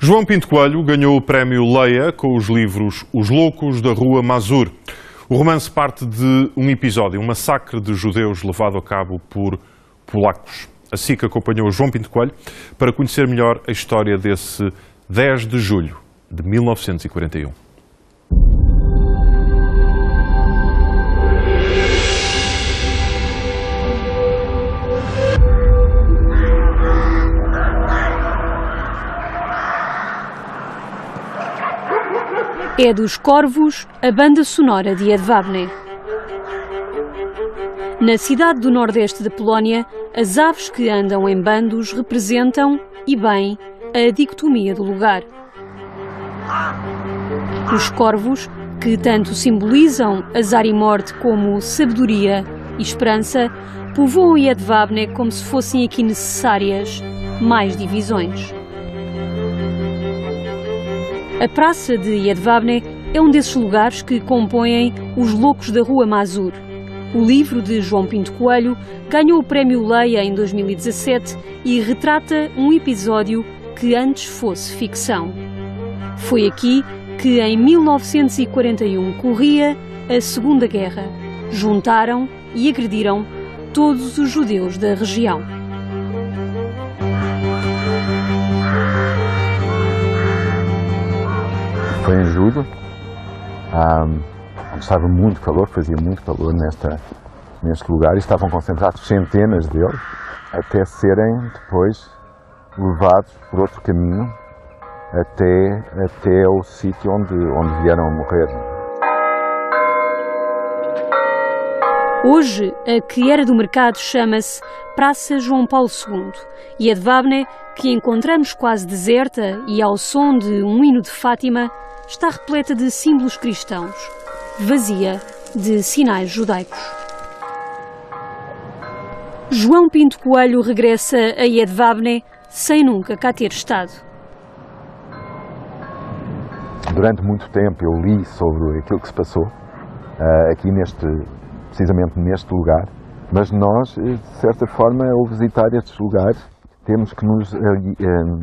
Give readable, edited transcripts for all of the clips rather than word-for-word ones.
João Pinto Coelho ganhou o prémio Leia com os livros Os Loucos da Rua Mazur. O romance parte de um episódio, um massacre de judeus levado a cabo por polacos. A SIC acompanhou João Pinto Coelho para conhecer melhor a história desse 10 de julho de 1941. É dos Corvos, a banda sonora de Jedwabne. Na cidade do nordeste da Polónia, as aves que andam em bandos representam, e bem, a dicotomia do lugar. Os corvos, que tanto simbolizam azar e morte como sabedoria e esperança, povoam Jedwabne como se fossem aqui necessárias mais divisões. A Praça de Jedwabne é um desses lugares que compõem Os Loucos da Rua Mazur. O livro de João Pinto Coelho ganhou o prémio Leia em 2017 e retrata um episódio que antes fosse ficção. Foi aqui que em 1941 corria a Segunda Guerra. Juntaram e agrediram todos os judeus da região. Foi em julho, estava muito calor, fazia muito calor neste lugar e estavam concentrados centenas deles até serem depois levados por outro caminho até o sítio onde vieram a morrer. Hoje, a que era do mercado chama-se Praça João Paulo II e Jedwabne, que encontramos quase deserta e ao som de um hino de Fátima, está repleta de símbolos cristãos, vazia de sinais judaicos. João Pinto Coelho regressa a Jedwabne sem nunca cá ter estado. Durante muito tempo eu li sobre aquilo que se passou aqui precisamente neste lugar, mas nós, de certa forma, ao visitar estes lugares, temos que nos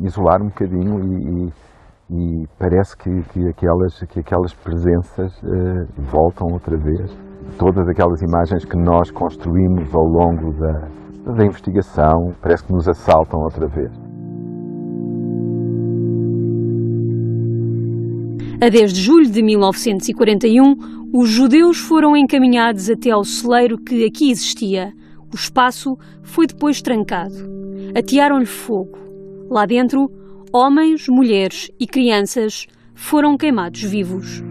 isolar um bocadinho e parece que aquelas presenças voltam outra vez. Todas aquelas imagens que nós construímos ao longo da investigação, parece que nos assaltam outra vez. A 10 de julho de 1941, os judeus foram encaminhados até ao celeiro que aqui existia. O espaço foi depois trancado. Atearam-lhe fogo. Lá dentro, homens, mulheres e crianças foram queimados vivos.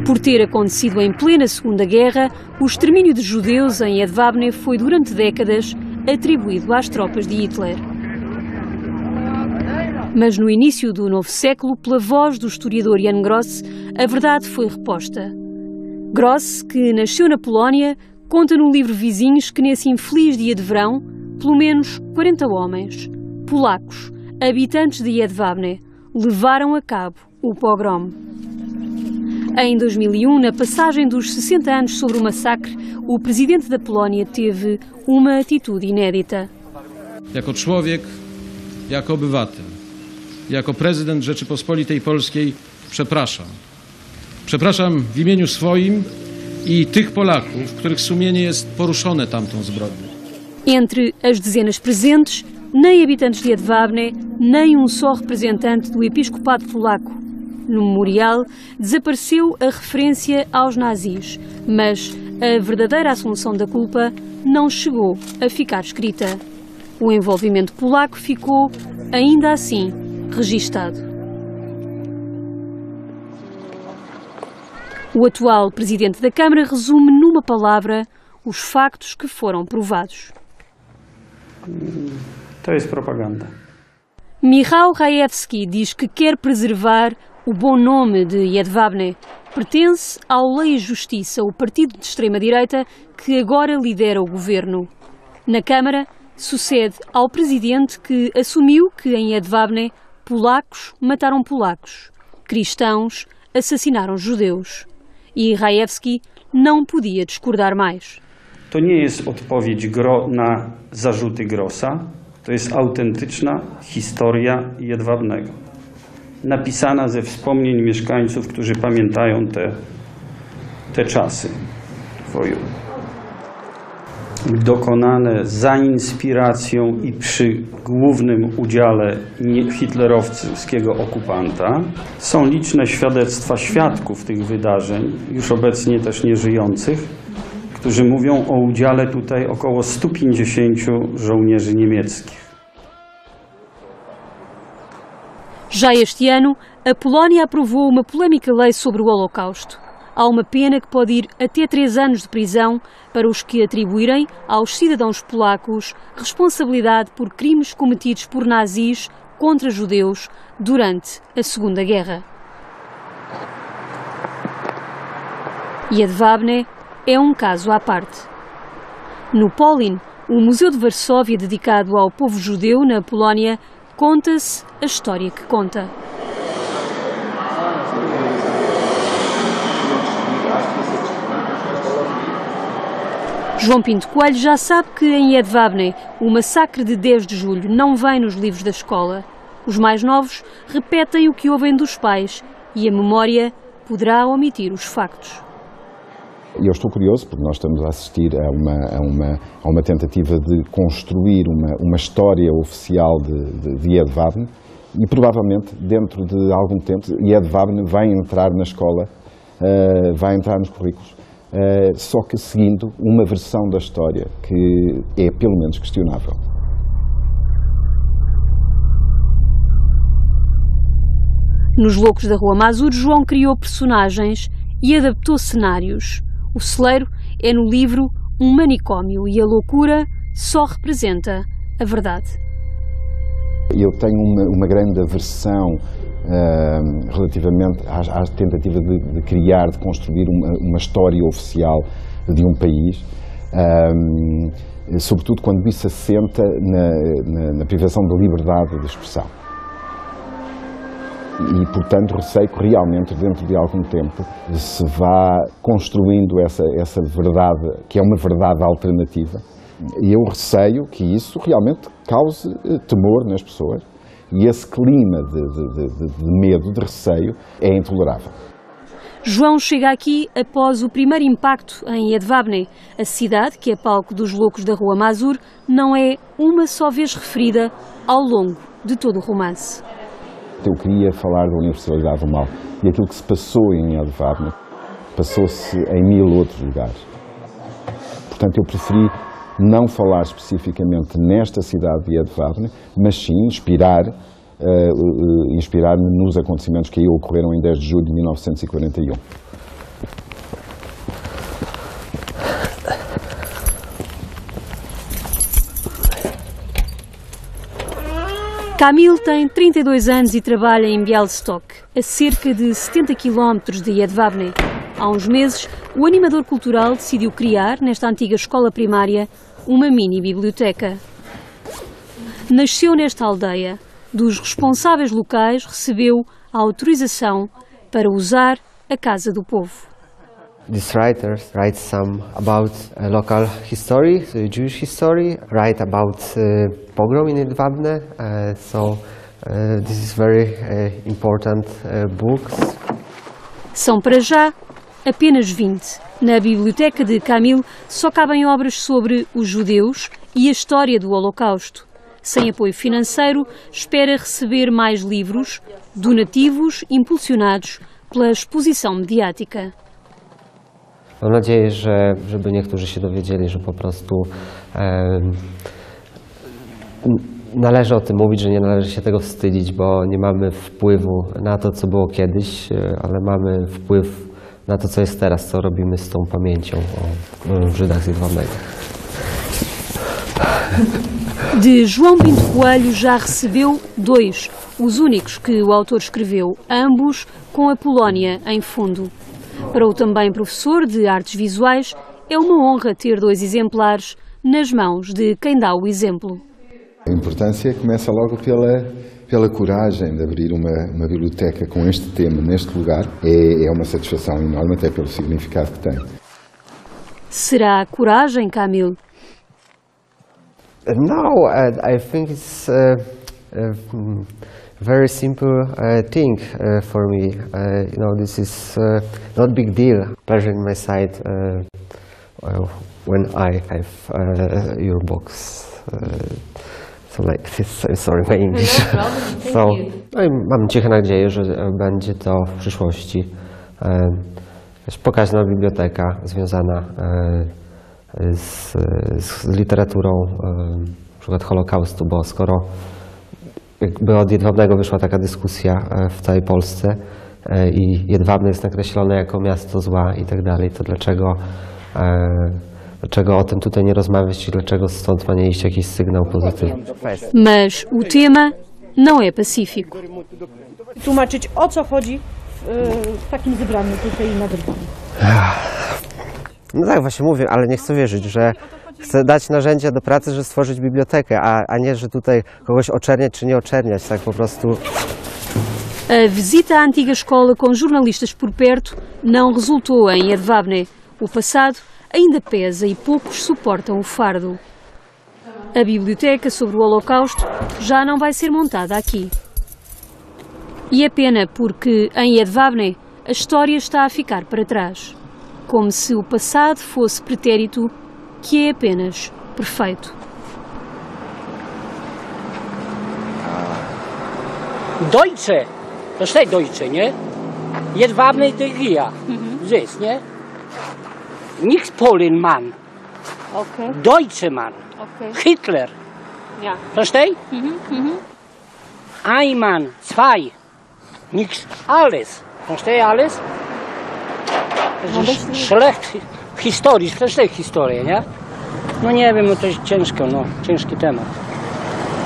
Por ter acontecido em plena Segunda Guerra, o extermínio de judeus em Jedwabne foi durante décadas atribuído às tropas de Hitler. Mas no início do novo século, pela voz do historiador Jan Gross, a verdade foi reposta. Gross, que nasceu na Polónia, conta no livro Vizinhos que nesse infeliz dia de verão, pelo menos 40 homens, polacos, habitantes de Jedwabne, levaram a cabo o pogrom. Em 2001, na passagem dos 60 anos sobre o massacre, o presidente da Polónia teve uma atitude inédita. Jako człowiek, jako obywatel, jako prezydent Rzeczypospolitej Polskiej przepraszam. Przepraszam w imieniu swoim i tych Polaków, których sumienie jest poruszone tamtą zbrodnią. Entre as dezenas presentes, nem habitantes de Jedwabne, nem um só representante do episcopado polaco. No memorial desapareceu a referência aos nazis, mas a verdadeira assunção da culpa não chegou a ficar escrita. O envolvimento polaco ficou, ainda assim, registado. O atual presidente da Câmara resume numa palavra os factos que foram provados. To jest propaganda. Michał Rajewski diz que quer preservar o bom nome de Jedwabne. Pertence ao Lei e Justiça, o partido de extrema-direita que agora lidera o governo. Na Câmara, sucede ao presidente que assumiu que em Jedwabne polacos mataram polacos, cristãos assassinaram judeus. E Rajewski não podia discordar mais. To nie jest odpowiedź na zarzuty Grossa, To jest autentyczna historia Jedwabnego, napisana ze wspomnień mieszkańców, którzy pamiętają te czasy wojenne. Dokonane za inspiracją i przy głównym udziale hitlerowskiego okupanta. Są liczne świadectwa świadków tych wydarzeń, już obecnie też nieżyjących, którzy mówią o udziale tutaj około 150 żołnierzy niemieckich. Já este ano, a Polónia aprovou uma polémica lei sobre o Holocausto. Há uma pena que pode ir até 3 anos de prisão para os que atribuírem aos cidadãos polacos responsabilidade por crimes cometidos por nazis contra judeus durante a Segunda Guerra. Jedwabne é um caso à parte. No Polin, o Museu de Varsóvia dedicado ao povo judeu na Polónia, conta-se a história que conta. João Pinto Coelho já sabe que em Jedwabne o massacre de 10 de julho não vem nos livros da escola. Os mais novos repetem o que ouvem dos pais e a memória poderá omitir os factos. Eu estou curioso porque nós estamos a assistir a uma tentativa de construir uma história oficial de Jedwabne e provavelmente dentro de algum tempo Jedwabne vai entrar na escola, vai entrar nos currículos, só que seguindo uma versão da história que é pelo menos questionável. Nos Loucos da Rua Mazur, João criou personagens e adaptou cenários. O celeiro é no livro um manicômio e a loucura só representa a verdade. Eu tenho uma grande aversão relativamente à tentativa de criar, de construir uma história oficial de um país, sobretudo quando isso assenta na privação da liberdade de expressão. E, portanto, receio que realmente, dentro de algum tempo, se vá construindo essa verdade, que é uma verdade alternativa. E eu receio que isso realmente cause temor nas pessoas. E esse clima de medo, de receio, é intolerável. João chega aqui após o primeiro impacto em Jedwabne. A cidade, que é palco dos Loucos da Rua Mazur, não é uma só vez referida ao longo de todo o romance. Eu queria falar da universalidade do mal e aquilo que se passou em Jedwabne passou-se em 1000 outros lugares. Portanto, eu preferi não falar especificamente nesta cidade de Jedwabne, mas sim inspirar-me nos acontecimentos que aí ocorreram em 10 de julho de 1941. Kamil tem 32 anos e trabalha em Białystok, a cerca de 70 km de Jedwabne. Há uns meses, o animador cultural decidiu criar, nesta antiga escola primária, uma mini-biblioteca. Nasceu nesta aldeia. Dos responsáveis locais, recebeu a autorização para usar a Casa do Povo. This writer writes some about local history, the Jewish history, write about pogrom in Jedwabne, this is very important books. São para já apenas 20. Na biblioteca de Kamil só cabem obras sobre os judeus e a história do Holocausto. Sem apoio financeiro, espera receber mais livros, donativos impulsionados pela exposição mediática. Mam nadzieję, żeby niektórzy się dowiedzieli, że po prostu należy o tym mówić, że nie należy się tego wstydzić, bo nie mamy wpływu na to, co było kiedyś, ale mamy wpływ na to, co jest teraz, co robimy z tą pamięcią o Żydach z Jedwabnego. De João Pinto Coelho já recebeu 2, os únicos que o autor escreveu, ambos com a Polónia em fundo. Para o também professor de artes visuais, é uma honra ter 2 exemplares nas mãos de quem dá o exemplo. A importância começa logo pela coragem de abrir uma biblioteca com este tema, neste lugar. É uma satisfação enorme, até pelo significado que tem. Será coragem, Kamil? No, I think it's very simple thing for me. You know, this is not big deal. Pleasure in my side when I have your books. So like this, I'm sorry, my English. So, no i mam ciche nadzieję, że będzie to w przyszłości pokaźna biblioteka związana z literaturą, na przykład Holokaustu, bo skoro jakby od Jedwabnego wyszła taka dyskusja w całej Polsce i Jedwabne jest nakreślone jako miasto zła i tak dalej, to dlaczego o tym tutaj nie rozmawiać i dlaczego stąd ma nie iść jakiś sygnał pozytywny? Mas o tema não é pacífico. Tłumaczyć, o co chodzi w takim zebraniu tutaj na Drwanie. No tak, właśnie mówię, ale nie chcę wierzyć, że chcę dać narzędzia do pracy, żeby stworzyć bibliotekę, a nie, że tutaj kogoś oczerniać czy nie oczerniać, tak po prostu. A visita à antiga escola com jornalistas por perto não resultou em Jedwabne. O passado ainda pesa e poucos suportam o fardo. A biblioteca sobre o Holocausto já não vai ser montada aqui. E é pena porque em Jedwabne a história está a ficar para trás. Como se o passado fosse pretérito que é apenas perfeito. Deutsche, versteht Deutsche, nie? Jedwabne i Tegia. Здесь, nie? Nicht Polen, Mann. Okay. Deutsche, Mann. Okay. Hitler. Ja. Versteht? Ein Mann, zwei. Nicht alles. Versteht alles? Das ist schlecht historisch, versteht historię, nie? No nie wiem, no to jest ciężko, no. Ciężki temat.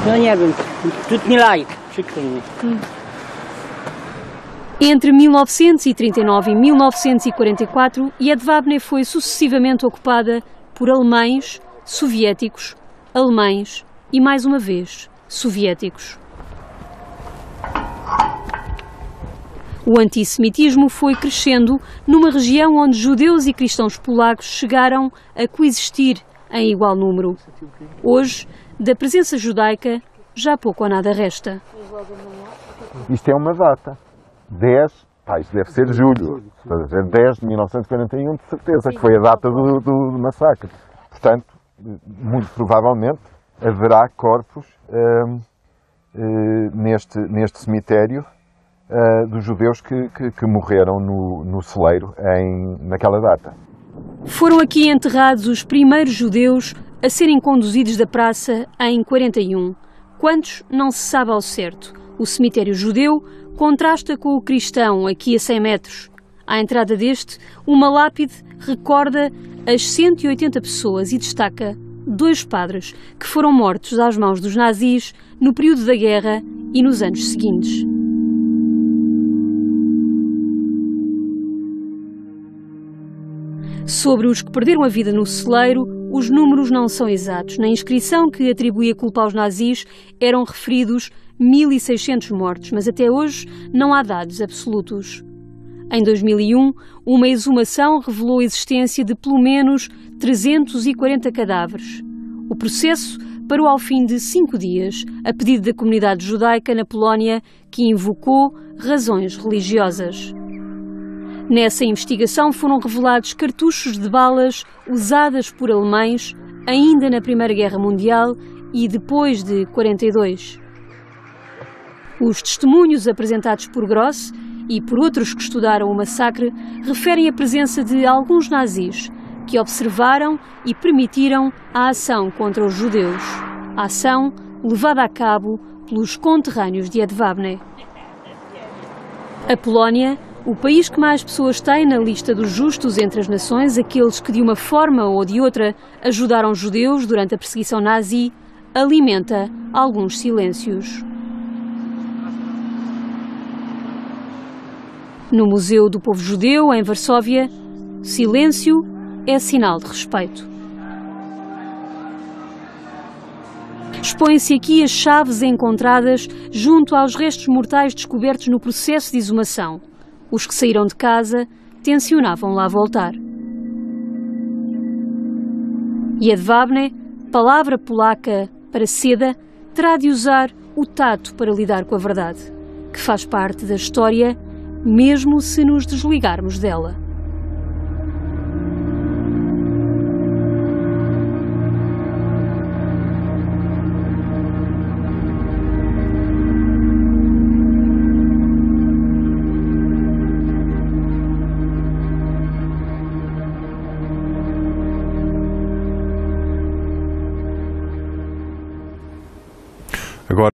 No nie wiem, tu nie laik, przykro mi. Entre 1939 e 1944, Jedwabne foi sucessivamente ocupada por alemães, soviéticos, alemães e, mais uma vez, soviéticos. O antissemitismo foi crescendo numa região onde judeus e cristãos polacos chegaram a coexistir em igual número. Hoje, da presença judaica, já pouco ou nada resta. Isto é uma data. 10, isto deve ser julho, 10 de 1941, de certeza, que foi a data do massacre. Portanto, muito provavelmente haverá corpos neste cemitério dos judeus que morreram no celeiro naquela data. Foram aqui enterrados os primeiros judeus a serem conduzidos da praça em 41. Quantos não se sabe ao certo. O cemitério judeu contrasta com o cristão aqui a 100 metros. À entrada deste, uma lápide recorda as 180 pessoas e destaca 2 padres que foram mortos às mãos dos nazis no período da guerra e nos anos seguintes. Sobre os que perderam a vida no celeiro, os números não são exatos. Na inscrição que atribui a culpa aos nazis eram referidos 1.600 mortos, mas até hoje não há dados absolutos. Em 2001, uma exumação revelou a existência de pelo menos 340 cadáveres. O processo parou ao fim de 5 dias, a pedido da comunidade judaica na Polónia, que invocou razões religiosas. Nessa investigação foram revelados cartuchos de balas usadas por alemães ainda na Primeira Guerra Mundial e depois de 42. Os testemunhos apresentados por Gross e por outros que estudaram o massacre referem a presença de alguns nazis que observaram e permitiram a ação contra os judeus. A ação levada a cabo pelos conterrâneos de Jedwabne. A Polónia, o país que mais pessoas tem na lista dos justos entre as nações, aqueles que de uma forma ou de outra ajudaram os judeus durante a perseguição nazi, alimenta alguns silêncios. No Museu do Povo Judeu, em Varsóvia, silêncio é sinal de respeito. Expõem-se aqui as chaves encontradas junto aos restos mortais descobertos no processo de exumação. Os que saíram de casa tencionavam lá voltar. Jedwabne palavra polaca para seda terá de usar o tato para lidar com a verdade, que faz parte da história, mesmo se nos desligarmos dela.